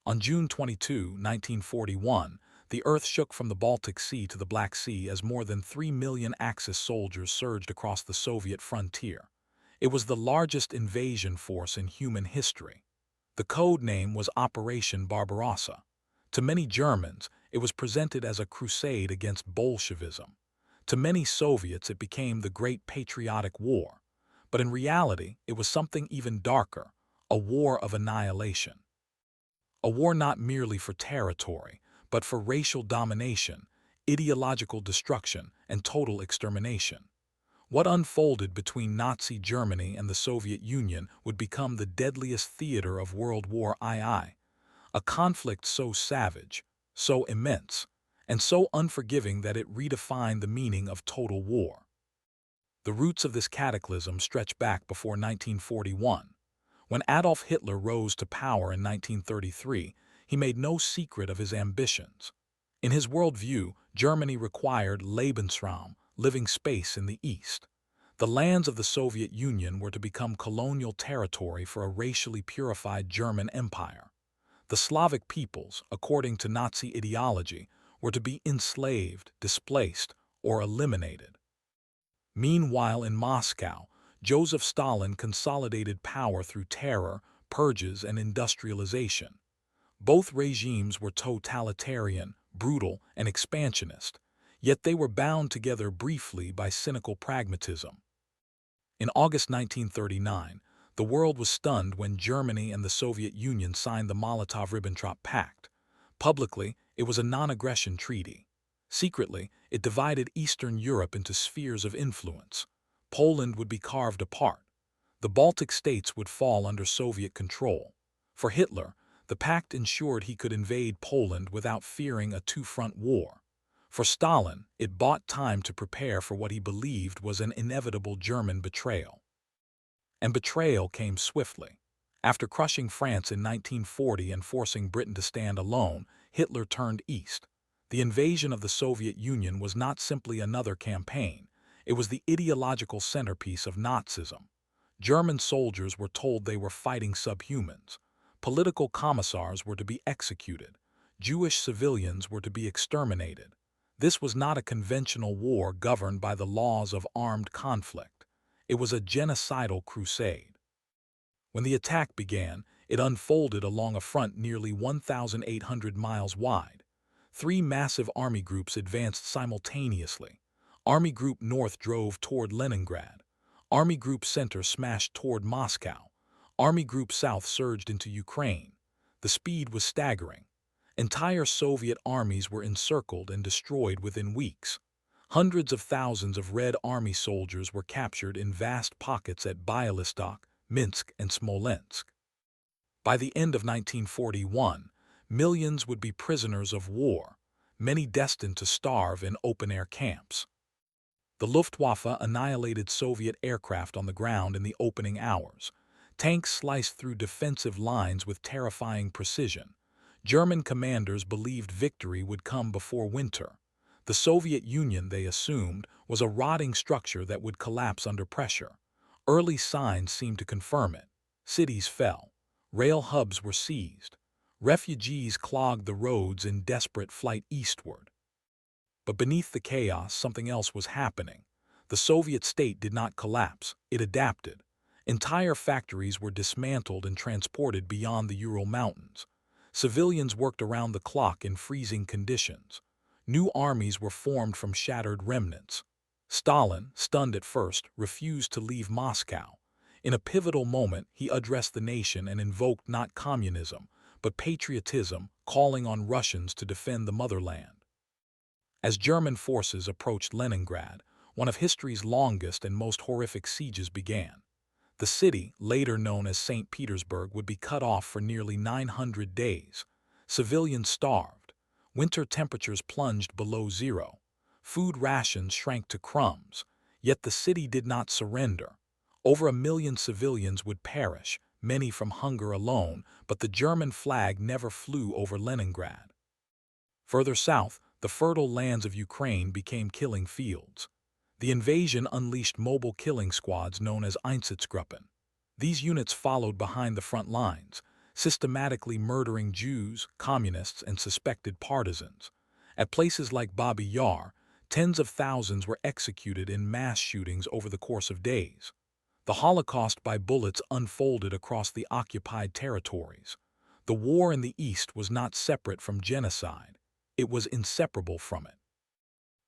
On June 22, 1941, the earth shook from the Baltic Sea to the Black Sea as more than 3 million Axis soldiers surged across the Soviet frontier. It was the largest invasion force in human history. The code name was Operation Barbarossa. To many Germans, it was presented as a crusade against Bolshevism. To many Soviets, it became the Great Patriotic War. But in reality, it was something even darker, a war of annihilation. A war not merely for territory, but for racial domination, ideological destruction, and total extermination. What unfolded between Nazi Germany and the Soviet Union would become the deadliest theater of World War II, a conflict so savage, so immense, and so unforgiving that it redefined the meaning of total war. The roots of this cataclysm stretch back before 1941. When Adolf Hitler rose to power in 1933, he made no secret of his ambitions. In his worldview, Germany required Lebensraum, living space in the East. The lands of the Soviet Union were to become colonial territory for a racially purified German empire. The Slavic peoples, according to Nazi ideology, were to be enslaved, displaced, or eliminated. Meanwhile, in Moscow, Joseph Stalin consolidated power through terror, purges, and industrialization. Both regimes were totalitarian, brutal, and expansionist, yet they were bound together briefly by cynical pragmatism. In August 1939, the world was stunned when Germany and the Soviet Union signed the Molotov-Ribbentrop Pact. Publicly, it was a non-aggression treaty. Secretly, it divided Eastern Europe into spheres of influence. Poland would be carved apart. The Baltic states would fall under Soviet control. For Hitler, the pact ensured he could invade Poland without fearing a two-front war. For Stalin, it bought time to prepare for what he believed was an inevitable German betrayal. And betrayal came swiftly. After crushing France in 1940 and forcing Britain to stand alone, Hitler turned east. The invasion of the Soviet Union was not simply another campaign. It was the ideological centerpiece of Nazism. German soldiers were told they were fighting subhumans. Political commissars were to be executed. Jewish civilians were to be exterminated. This was not a conventional war governed by the laws of armed conflict. It was a genocidal crusade. When the attack began, it unfolded along a front nearly 1,800 miles wide. Three massive army groups advanced simultaneously. Army Group North drove toward Leningrad. Army Group Center smashed toward Moscow. Army Group South surged into Ukraine. The speed was staggering. Entire Soviet armies were encircled and destroyed within weeks. Hundreds of thousands of Red Army soldiers were captured in vast pockets at Bialystok, Minsk, and Smolensk. By the end of 1941, millions would be prisoners of war, many destined to starve in open-air camps. The Luftwaffe annihilated Soviet aircraft on the ground in the opening hours. Tanks sliced through defensive lines with terrifying precision. German commanders believed victory would come before winter. The Soviet Union, they assumed, was a rotting structure that would collapse under pressure. Early signs seemed to confirm it. Cities fell. Rail hubs were seized. Refugees clogged the roads in desperate flight eastward. But beneath the chaos, something else was happening. The Soviet state did not collapse, it adapted. Entire factories were dismantled and transported beyond the Ural Mountains. Civilians worked around the clock in freezing conditions. New armies were formed from shattered remnants. Stalin, stunned at first, refused to leave Moscow. In a pivotal moment, he addressed the nation and invoked not communism, but patriotism, calling on Russians to defend the motherland. As German forces approached Leningrad, one of history's longest and most horrific sieges began. The city, later known as St. Petersburg, would be cut off for nearly 900 days. Civilians starved. Winter temperatures plunged below zero. Food rations shrank to crumbs. Yet the city did not surrender. Over 1 million civilians would perish, many from hunger alone, but the German flag never flew over Leningrad. Further south, the fertile lands of Ukraine became killing fields. The invasion unleashed mobile killing squads known as Einsatzgruppen. These units followed behind the front lines, systematically murdering Jews, communists, and suspected partisans. At places like Babi Yar, tens of thousands were executed in mass shootings over the course of days. The Holocaust by bullets unfolded across the occupied territories. The war in the East was not separate from genocide. It was inseparable from it.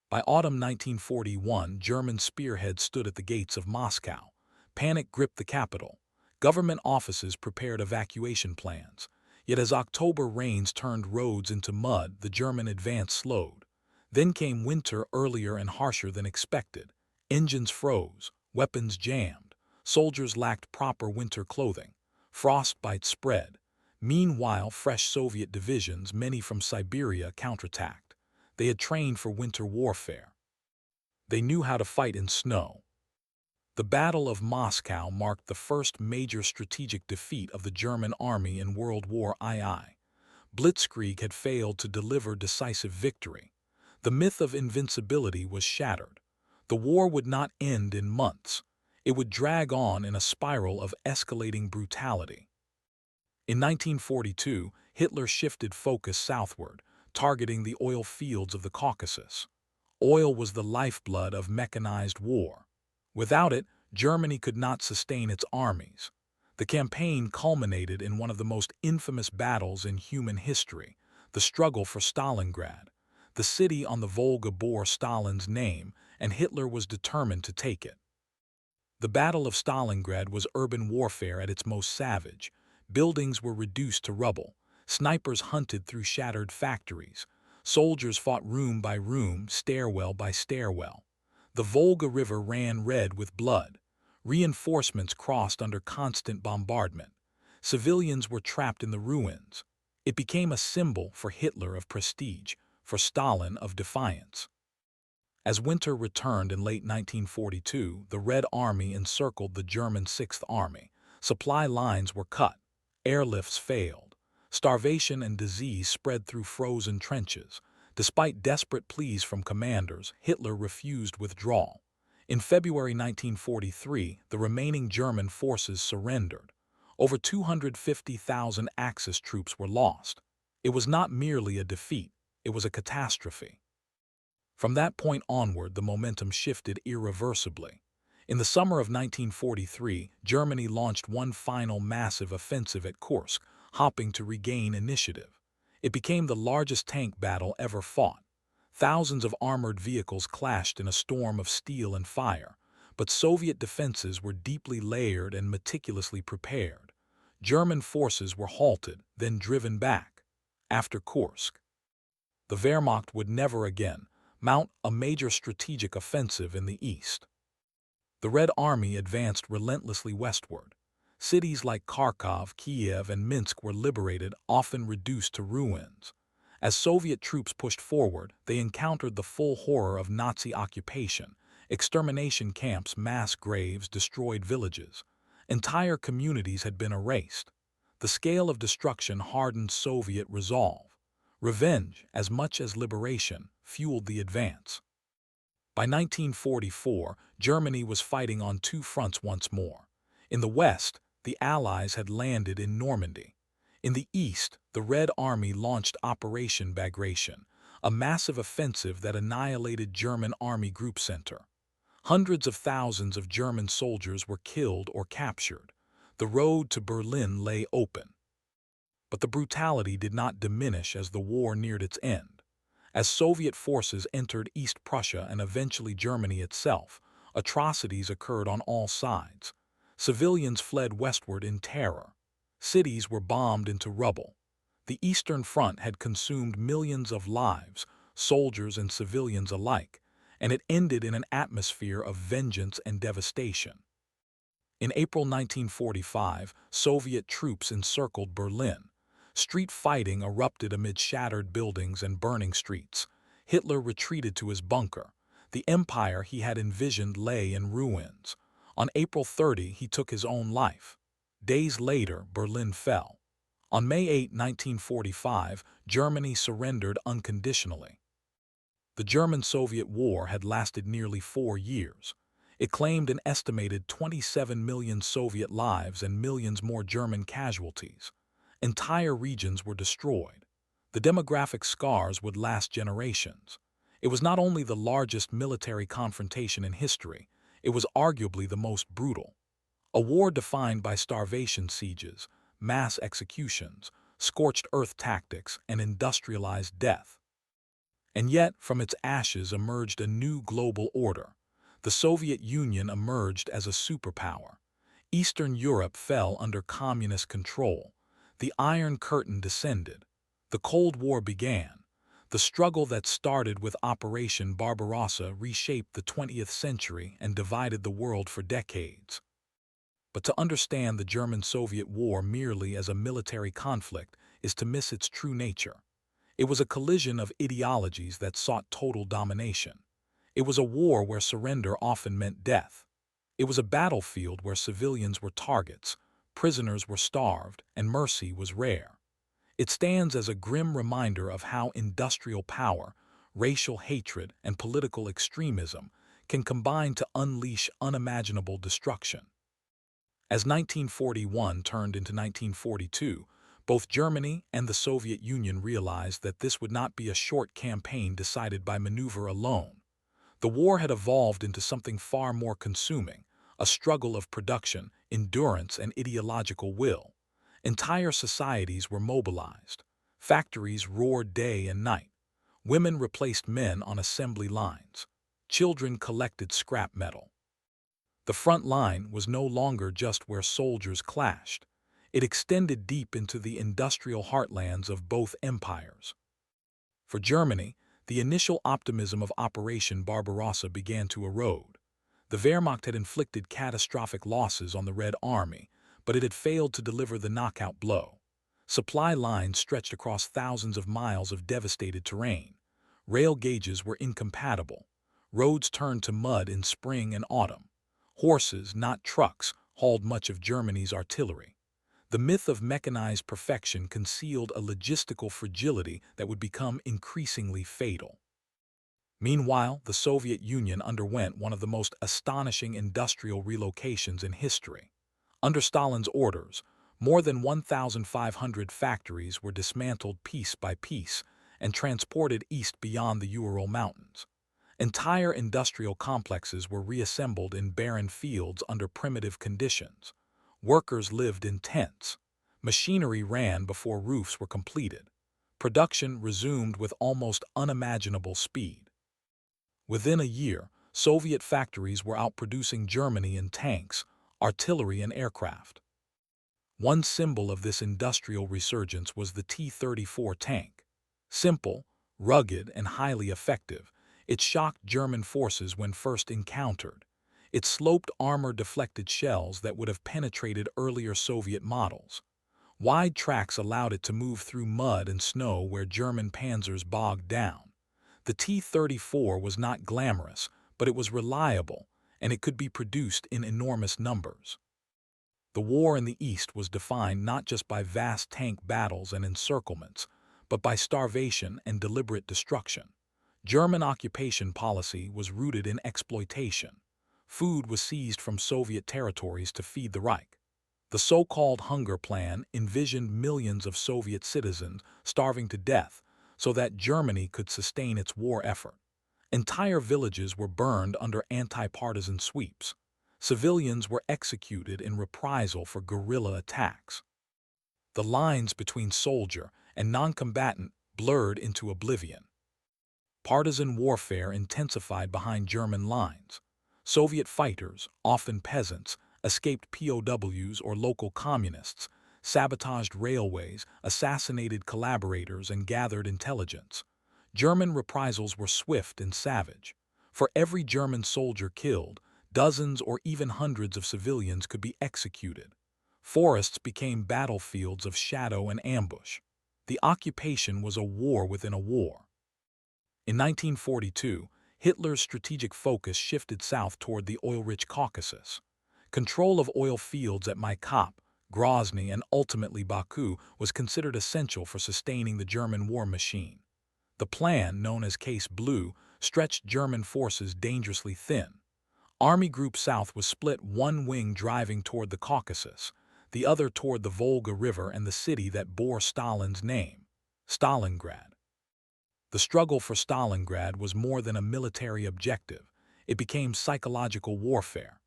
By autumn 1941, German spearheads stood at the gates of Moscow. Panic gripped the capital. Government offices prepared evacuation plans. Yet as October rains turned roads into mud, the German advance slowed. Then came winter, earlier and harsher than expected. Engines froze, weapons jammed, soldiers lacked proper winter clothing. Frostbite spread. Meanwhile, fresh Soviet divisions, many from Siberia, counterattacked. They had trained for winter warfare. They knew how to fight in snow. The Battle of Moscow marked the first major strategic defeat of the German army in World War II. Blitzkrieg had failed to deliver decisive victory. The myth of invincibility was shattered. The war would not end in months. It would drag on in a spiral of escalating brutality. In 1942, Hitler shifted focus southward, targeting the oil fields of the Caucasus. Oil was the lifeblood of mechanized war. Without it, Germany could not sustain its armies. The campaign culminated in one of the most infamous battles in human history, the struggle for Stalingrad. The city on the Volga bore Stalin's name, and Hitler was determined to take it. The Battle of Stalingrad was urban warfare at its most savage. Buildings were reduced to rubble. Snipers hunted through shattered factories. Soldiers fought room by room, stairwell by stairwell. The Volga River ran red with blood. Reinforcements crossed under constant bombardment. Civilians were trapped in the ruins. It became a symbol for Hitler of prestige, for Stalin of defiance. As winter returned in late 1942, the Red Army encircled the German Sixth Army. Supply lines were cut. Airlifts failed. Starvation and disease spread through frozen trenches. Despite desperate pleas from commanders, Hitler refused withdrawal. In February 1943, the remaining German forces surrendered. Over 250,000 Axis troops were lost. It was not merely a defeat, it was a catastrophe. From that point onward, the momentum shifted irreversibly. In the summer of 1943, Germany launched one final massive offensive at Kursk, hoping to regain initiative. It became the largest tank battle ever fought. Thousands of armored vehicles clashed in a storm of steel and fire, but Soviet defenses were deeply layered and meticulously prepared. German forces were halted, then driven back. After Kursk, the Wehrmacht would never again mount a major strategic offensive in the east. The Red Army advanced relentlessly westward. Cities like Kharkov, Kiev, and Minsk were liberated, often reduced to ruins. As Soviet troops pushed forward, they encountered the full horror of Nazi occupation: extermination camps, mass graves, destroyed villages. Entire communities had been erased. The scale of destruction hardened Soviet resolve. Revenge, as much as liberation, fueled the advance. By 1944, Germany was fighting on two fronts once more. In the West, the Allies had landed in Normandy. In the East, the Red Army launched Operation Bagration, a massive offensive that annihilated German Army Group Center. Hundreds of thousands of German soldiers were killed or captured. The road to Berlin lay open. But the brutality did not diminish as the war neared its end. As Soviet forces entered East Prussia and eventually Germany itself, atrocities occurred on all sides. Civilians fled westward in terror. Cities were bombed into rubble. The Eastern Front had consumed millions of lives, soldiers and civilians alike, and it ended in an atmosphere of vengeance and devastation. In April 1945, Soviet troops encircled Berlin. Street fighting erupted amid shattered buildings and burning streets. Hitler retreated to his bunker. The empire he had envisioned lay in ruins. On April 30, he took his own life. Days later, Berlin fell. On May 8, 1945, Germany surrendered unconditionally. The German-Soviet War had lasted nearly 4 years. It claimed an estimated 27 million Soviet lives and millions more German casualties. Entire regions were destroyed. The demographic scars would last generations. It was not only the largest military confrontation in history, it was arguably the most brutal. A war defined by starvation sieges, mass executions, scorched earth tactics, and industrialized death. And yet, from its ashes emerged a new global order. The Soviet Union emerged as a superpower. Eastern Europe fell under communist control. The Iron Curtain descended. The Cold War began. The struggle that started with Operation Barbarossa reshaped the 20th century and divided the world for decades. But to understand the German-Soviet War merely as a military conflict is to miss its true nature. It was a collision of ideologies that sought total domination. It was a war where surrender often meant death. It was a battlefield where civilians were targets, prisoners were starved, and mercy was rare. It stands as a grim reminder of how industrial power, racial hatred, and political extremism can combine to unleash unimaginable destruction. As 1941 turned into 1942, both Germany and the Soviet Union realized that this would not be a short campaign decided by maneuver alone. The war had evolved into something far more consuming, a struggle of production, endurance, and ideological will. Entire societies were mobilized. Factories roared day and night. Women replaced men on assembly lines. Children collected scrap metal. The front line was no longer just where soldiers clashed. It extended deep into the industrial heartlands of both empires. For Germany, the initial optimism of Operation Barbarossa began to erode. The Wehrmacht had inflicted catastrophic losses on the Red Army, but it had failed to deliver the knockout blow. Supply lines stretched across thousands of miles of devastated terrain. Rail gauges were incompatible. Roads turned to mud in spring and autumn. Horses, not trucks, hauled much of Germany's artillery. The myth of mechanized perfection concealed a logistical fragility that would become increasingly fatal. Meanwhile, the Soviet Union underwent one of the most astonishing industrial relocations in history. Under Stalin's orders, more than 1,500 factories were dismantled piece by piece and transported east beyond the Ural Mountains. Entire industrial complexes were reassembled in barren fields under primitive conditions. Workers lived in tents. Machinery ran before roofs were completed. Production resumed with almost unimaginable speed. Within a year, Soviet factories were outproducing Germany in tanks, artillery, and aircraft. One symbol of this industrial resurgence was the T-34 tank. Simple, rugged, and highly effective, it shocked German forces when first encountered. It sloped armor deflected shells that would have penetrated earlier Soviet models. Wide tracks allowed it to move through mud and snow where German panzers bogged down. The T-34 was not glamorous, but it was reliable, and it could be produced in enormous numbers. The war in the East was defined not just by vast tank battles and encirclements, but by starvation and deliberate destruction. German occupation policy was rooted in exploitation. Food was seized from Soviet territories to feed the Reich. The so-called Hunger Plan envisioned millions of Soviet citizens starving to death so that Germany could sustain its war effort. Entire villages were burned under anti-partisan sweeps. Civilians were executed in reprisal for guerrilla attacks. The lines between soldier and non-combatant blurred into oblivion. Partisan warfare intensified behind German lines. Soviet fighters, often peasants, escaped POWs or local communists, sabotaged railways, assassinated collaborators, and gathered intelligence. German reprisals were swift and savage. For every German soldier killed, dozens or even hundreds of civilians could be executed. Forests became battlefields of shadow and ambush. The occupation was a war within a war. In 1942, Hitler's strategic focus shifted south toward the oil-rich Caucasus. Control of oil fields at Maikop, Grozny, and ultimately Baku was considered essential for sustaining the German war machine. The plan, known as Case Blue, stretched German forces dangerously thin. Army Group South was split, one wing driving toward the Caucasus, the other toward the Volga River and the city that bore Stalin's name, Stalingrad. The struggle for Stalingrad was more than a military objective. It became psychological warfare.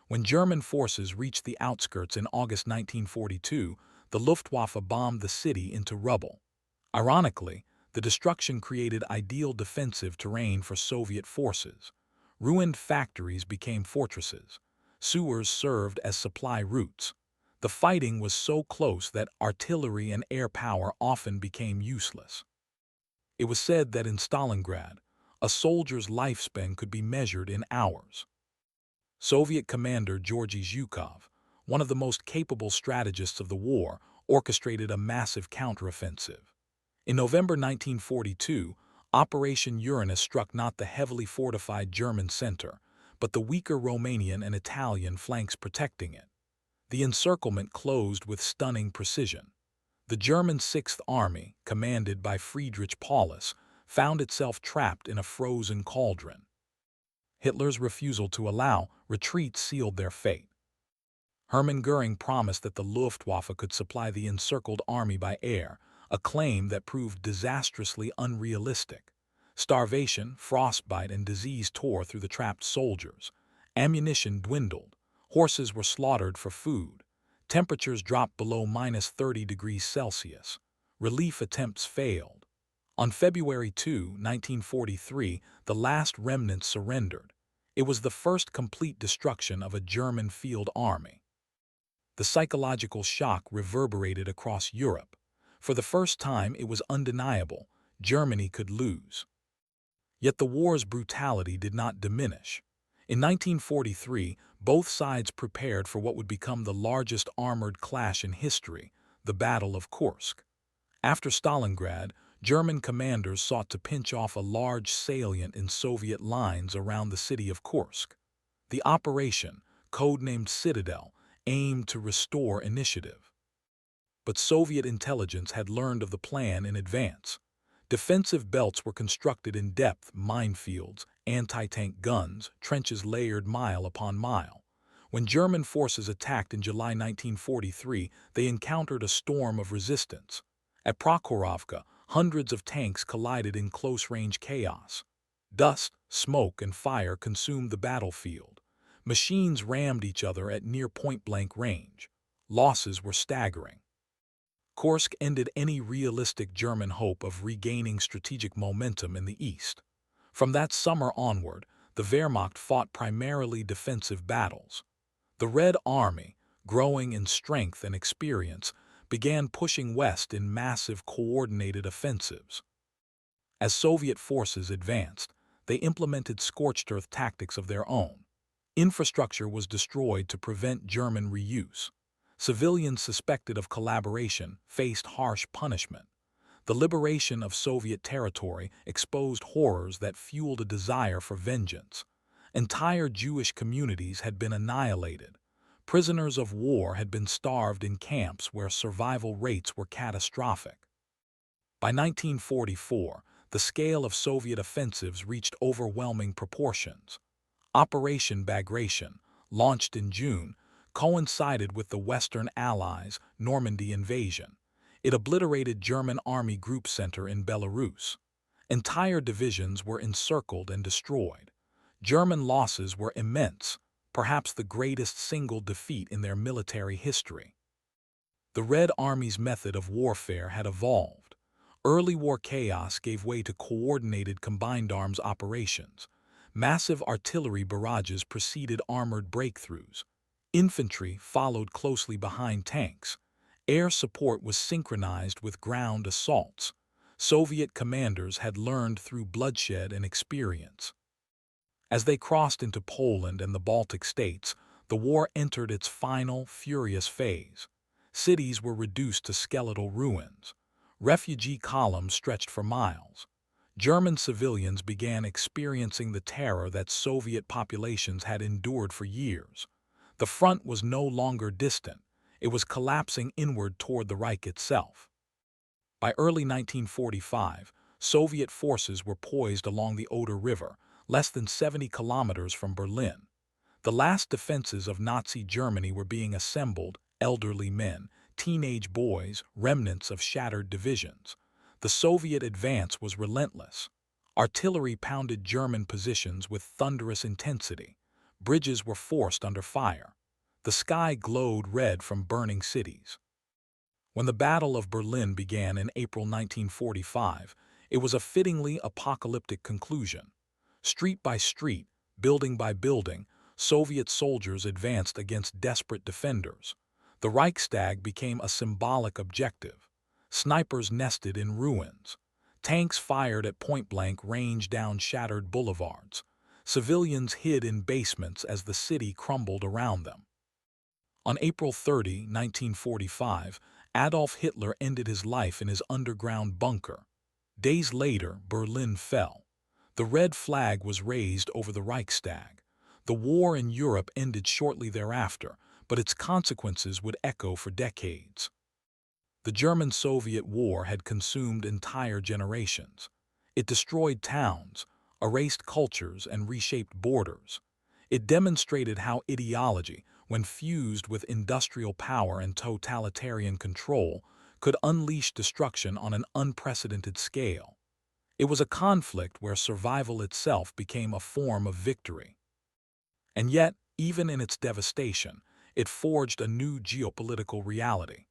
When German forces reached the outskirts in August 1942, the Luftwaffe bombed the city into rubble. Ironically, the destruction created ideal defensive terrain for Soviet forces. Ruined factories became fortresses. Sewers served as supply routes. The fighting was so close that artillery and air power often became useless. It was said that in Stalingrad, a soldier's lifespan could be measured in hours. Soviet commander Georgy Zhukov, one of the most capable strategists of the war, orchestrated a massive counteroffensive. In November 1942, Operation Uranus struck not the heavily fortified German center, but the weaker Romanian and Italian flanks protecting it. The encirclement closed with stunning precision. The German Sixth Army, commanded by Friedrich Paulus, found itself trapped in a frozen cauldron. Hitler's refusal to allow retreat sealed their fate. Hermann Göring promised that the Luftwaffe could supply the encircled army by air, a claim that proved disastrously unrealistic. Starvation, frostbite, and disease tore through the trapped soldiers. Ammunition dwindled. Horses were slaughtered for food. Temperatures dropped below -30 degrees Celsius. Relief attempts failed. On February 2, 1943, the last remnants surrendered. It was the first complete destruction of a German field army. The psychological shock reverberated across Europe. For the first time, it was undeniable: Germany could lose. Yet the war's brutality did not diminish. In 1943, both sides prepared for what would become the largest armored clash in history, the Battle of Kursk. After Stalingrad, German commanders sought to pinch off a large salient in Soviet lines around the city of Kursk. The operation, codenamed Citadel, aimed to restore initiative. But Soviet intelligence had learned of the plan in advance. Defensive belts were constructed in depth, minefields, anti-tank guns, trenches layered mile upon mile. When German forces attacked in July 1943, they encountered a storm of resistance. At Prokhorovka, hundreds of tanks collided in close-range chaos. Dust, smoke, and fire consumed the battlefield. Machines rammed each other at near point-blank range. Losses were staggering. Kursk ended any realistic German hope of regaining strategic momentum in the east. From that summer onward, the Wehrmacht fought primarily defensive battles. The Red Army, growing in strength and experience, began pushing west in massive coordinated offensives. As Soviet forces advanced, they implemented scorched earth tactics of their own. Infrastructure was destroyed to prevent German reuse. Civilians suspected of collaboration faced harsh punishment. The liberation of Soviet territory exposed horrors that fueled a desire for vengeance. Entire Jewish communities had been annihilated. Prisoners of war had been starved in camps where survival rates were catastrophic. By 1944, the scale of Soviet offensives reached overwhelming proportions. Operation Bagration, launched in June, coincided with the Western Allies' Normandy invasion. It obliterated German Army Group Center in Belarus. Entire divisions were encircled and destroyed. German losses were immense, perhaps the greatest single defeat in their military history. The Red Army's method of warfare had evolved. Early war chaos gave way to coordinated combined arms operations. Massive artillery barrages preceded armored breakthroughs. Infantry followed closely behind tanks. Air support was synchronized with ground assaults. Soviet commanders had learned through bloodshed and experience. As they crossed into Poland and the Baltic states, the war entered its final, furious phase. Cities were reduced to skeletal ruins. Refugee columns stretched for miles. German civilians began experiencing the terror that Soviet populations had endured for years. The front was no longer distant. It was collapsing inward toward the Reich itself. By early 1945, Soviet forces were poised along the Oder River, less than 70 kilometers from Berlin. The last defenses of Nazi Germany were being assembled, elderly men, teenage boys, remnants of shattered divisions. The Soviet advance was relentless. Artillery pounded German positions with thunderous intensity. Bridges were forced under fire. The sky glowed red from burning cities. When the Battle of Berlin began in April 1945, it was a fittingly apocalyptic conclusion. Street by street, building by building, Soviet soldiers advanced against desperate defenders. The Reichstag became a symbolic objective. Snipers nested in ruins. Tanks fired at point-blank range down shattered boulevards. Civilians hid in basements as the city crumbled around them. On April 30, 1945, Adolf Hitler ended his life in his underground bunker. Days later, Berlin fell. The red flag was raised over the Reichstag. The war in Europe ended shortly thereafter, but its consequences would echo for decades. The German-Soviet War had consumed entire generations. It destroyed towns, erased cultures, and reshaped borders. It demonstrated how ideology, when fused with industrial power and totalitarian control, could unleash destruction on an unprecedented scale. It was a conflict where survival itself became a form of victory. And yet, even in its devastation, it forged a new geopolitical reality.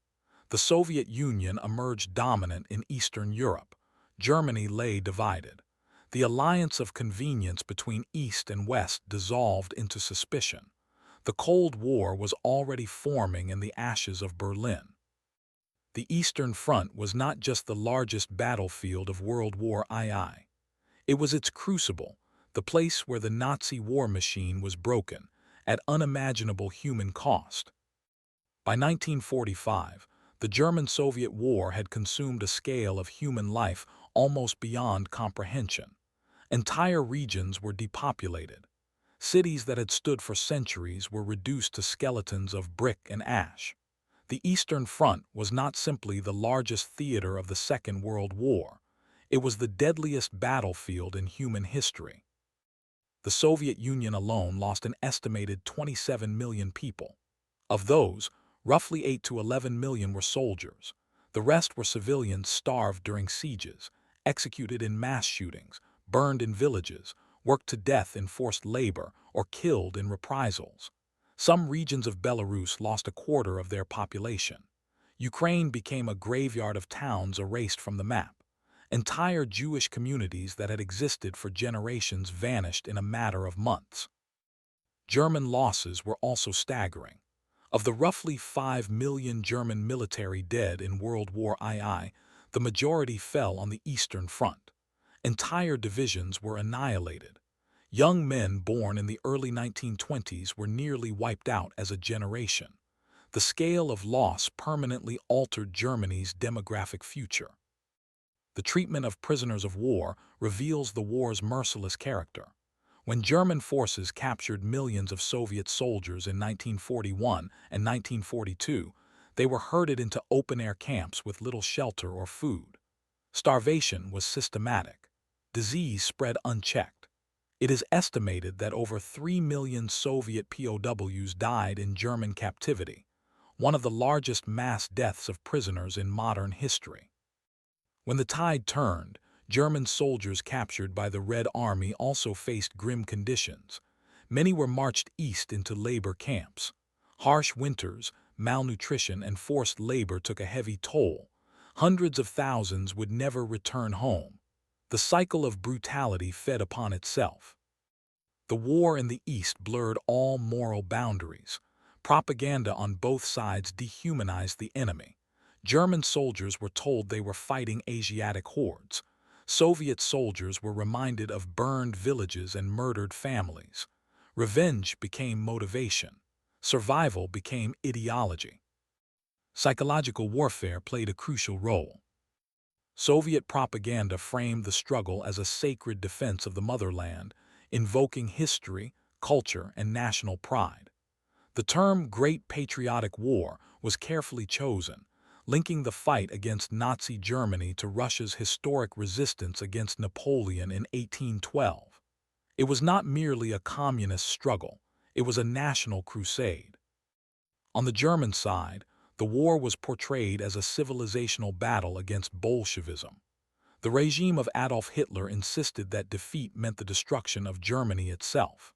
The Soviet Union emerged dominant in Eastern Europe. Germany lay divided. The alliance of convenience between East and West dissolved into suspicion. The Cold War was already forming in the ashes of Berlin. The Eastern Front was not just the largest battlefield of World War II. It was its crucible, the place where the Nazi war machine was broken, at unimaginable human cost. By 1945, the German-Soviet War had consumed a scale of human life almost beyond comprehension. Entire regions were depopulated. Cities that had stood for centuries were reduced to skeletons of brick and ash. The Eastern Front was not simply the largest theater of the Second World War. It was the deadliest battlefield in human history. The Soviet Union alone lost an estimated 27 million people. Of those, roughly 8 to 11 million were soldiers. The rest were civilians starved during sieges, executed in mass shootings, burned in villages, worked to death in forced labor, or killed in reprisals. Some regions of Belarus lost a quarter of their population. Ukraine became a graveyard of towns erased from the map. Entire Jewish communities that had existed for generations vanished in a matter of months. German losses were also staggering. Of the roughly 5 million German military dead in World War II, the majority fell on the Eastern Front. Entire divisions were annihilated. Young men born in the early 1920s were nearly wiped out as a generation. The scale of loss permanently altered Germany's demographic future. The treatment of prisoners of war reveals the war's merciless character. When German forces captured millions of Soviet soldiers in 1941 and 1942, they were herded into open-air camps with little shelter or food. Starvation was systematic. Disease spread unchecked. It is estimated that over 3 million Soviet POWs died in German captivity, one of the largest mass deaths of prisoners in modern history. When the tide turned, German soldiers captured by the Red Army also faced grim conditions. Many were marched east into labor camps. Harsh winters, malnutrition, and forced labor took a heavy toll. Hundreds of thousands would never return home. The cycle of brutality fed upon itself. The war in the East blurred all moral boundaries. Propaganda on both sides dehumanized the enemy. German soldiers were told they were fighting Asiatic hordes. Soviet soldiers were reminded of burned villages and murdered families. Revenge became motivation. Survival became ideology. Psychological warfare played a crucial role. Soviet propaganda framed the struggle as a sacred defense of the motherland, invoking history, culture, and national pride. The term Great Patriotic War was carefully chosen, linking the fight against Nazi Germany to Russia's historic resistance against Napoleon in 1812. It was not merely a communist struggle, it was a national crusade. On the German side, the war was portrayed as a civilizational battle against Bolshevism. The regime of Adolf Hitler insisted that defeat meant the destruction of Germany itself.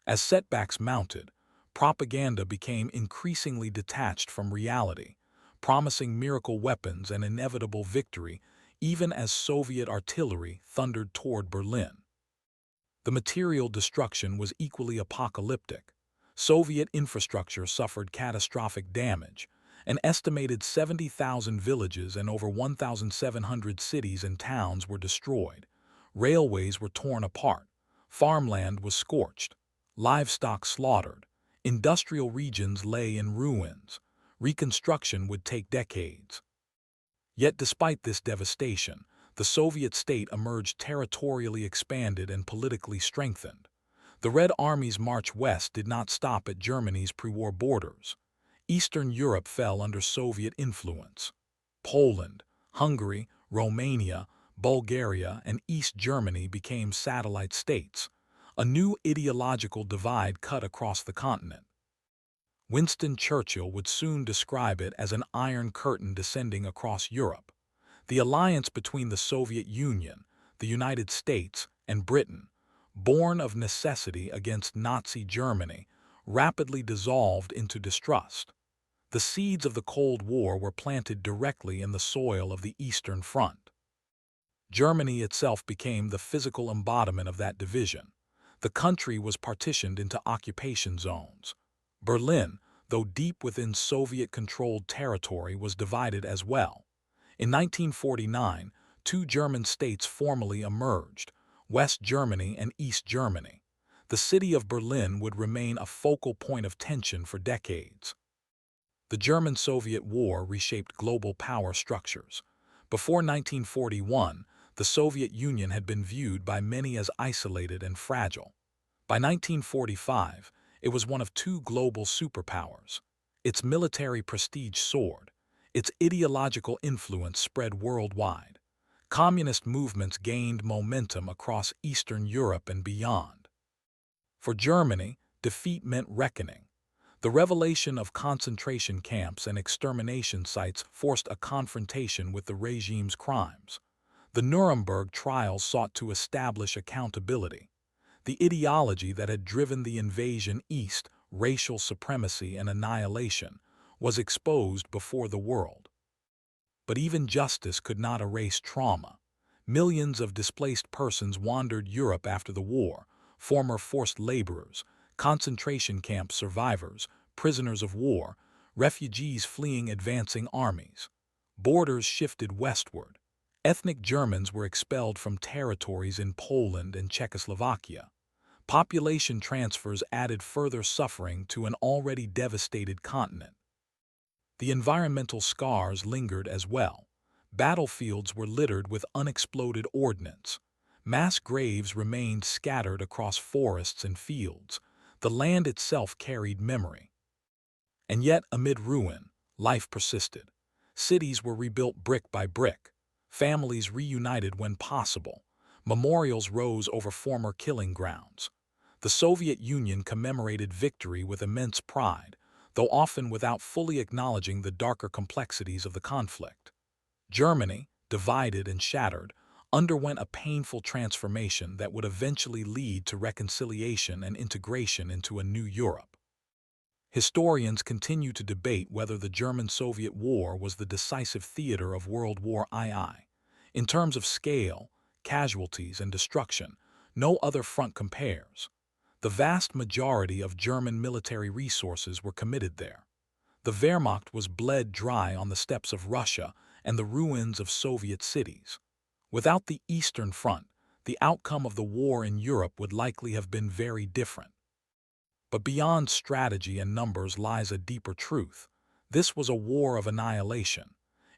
As setbacks mounted, propaganda became increasingly detached from reality, promising miracle weapons and inevitable victory even as Soviet artillery thundered toward Berlin. The material destruction was equally apocalyptic. Soviet infrastructure suffered catastrophic damage. An estimated 70,000 villages and over 1,700 cities and towns were destroyed. Railways were torn apart. Farmland was scorched. Livestock slaughtered. Industrial regions lay in ruins. Reconstruction would take decades. Yet despite this devastation, the Soviet state emerged territorially expanded and politically strengthened. The Red Army's march west did not stop at Germany's pre-war borders. Eastern Europe fell under Soviet influence. Poland, Hungary, Romania, Bulgaria, and East Germany became satellite states. A new ideological divide cut across the continent. Winston Churchill would soon describe it as an iron curtain descending across Europe. The alliance between the Soviet Union, the United States, and Britain, born of necessity against Nazi Germany, rapidly dissolved into distrust. The seeds of the Cold War were planted directly in the soil of the Eastern Front. Germany itself became the physical embodiment of that division. The country was partitioned into occupation zones. Berlin, though deep within Soviet-controlled territory, was divided as well. In 1949, two German states formally emerged, West Germany and East Germany. The city of Berlin would remain a focal point of tension for decades. The German-Soviet War reshaped global power structures. Before 1941, the Soviet Union had been viewed by many as isolated and fragile. By 1945, it was one of two global superpowers. Its military prestige soared. Its ideological influence spread worldwide. Communist movements gained momentum across Eastern Europe and beyond. For Germany, defeat meant reckoning. The revelation of concentration camps and extermination sites forced a confrontation with the regime's crimes. The Nuremberg trials sought to establish accountability. The ideology that had driven the invasion east, racial supremacy and annihilation, was exposed before the world. But even justice could not erase trauma. Millions of displaced persons wandered Europe after the war, former forced laborers, concentration camp survivors, prisoners of war, refugees fleeing advancing armies. Borders shifted westward. Ethnic Germans were expelled from territories in Poland and Czechoslovakia. Population transfers added further suffering to an already devastated continent. The environmental scars lingered as well. Battlefields were littered with unexploded ordnance. Mass graves remained scattered across forests and fields. The land itself carried memory. And yet, amid ruin, life persisted. Cities were rebuilt brick by brick. Families reunited when possible. Memorials rose over former killing grounds. The Soviet Union commemorated victory with immense pride, though often without fully acknowledging the darker complexities of the conflict. Germany, divided and shattered, underwent a painful transformation that would eventually lead to reconciliation and integration into a new Europe. Historians continue to debate whether the German-Soviet War was the decisive theater of World War II. In terms of scale, casualties, and destruction, no other front compares. The vast majority of German military resources were committed there. The Wehrmacht was bled dry on the steppes of Russia and the ruins of Soviet cities. Without the Eastern Front, the outcome of the war in Europe would likely have been very different. But beyond strategy and numbers lies a deeper truth. This was a war of annihilation.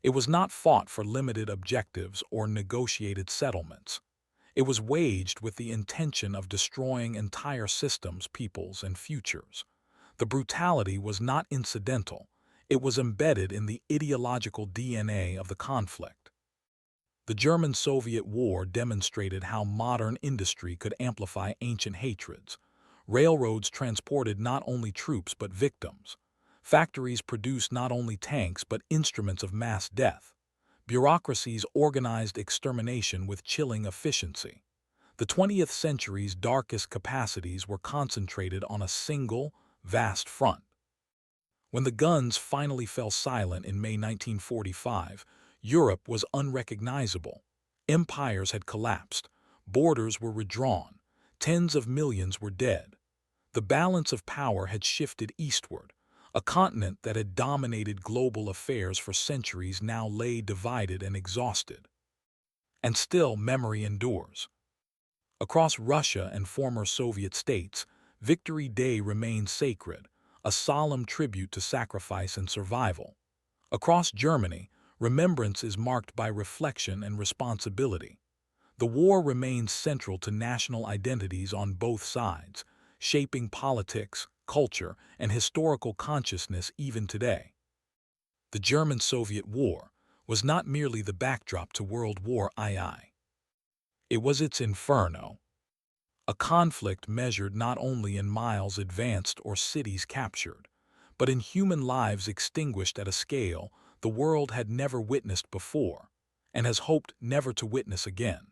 It was not fought for limited objectives or negotiated settlements. It was waged with the intention of destroying entire systems, peoples, and futures. The brutality was not incidental. It was embedded in the ideological DNA of the conflict. The German-Soviet War demonstrated how modern industry could amplify ancient hatreds. Railroads transported not only troops but victims. Factories produced not only tanks but instruments of mass death. Bureaucracies organized extermination with chilling efficiency. The 20th century's darkest capacities were concentrated on a single, vast front. When the guns finally fell silent in May 1945, Europe was unrecognizable. Empires had collapsed, borders were redrawn, tens of millions were dead. The balance of power had shifted eastward. A continent that had dominated global affairs for centuries now lay divided and exhausted. And still memory endures. Across Russia and former Soviet states, Victory Day remains sacred, a solemn tribute to sacrifice and survival. Across Germany, remembrance is marked by reflection and responsibility. The war remains central to national identities on both sides, shaping politics, culture, and historical consciousness even today. The German-Soviet War was not merely the backdrop to World War II. It was its inferno, a conflict measured not only in miles advanced or cities captured, but in human lives extinguished at a scale the world had never witnessed before and has hoped never to witness again.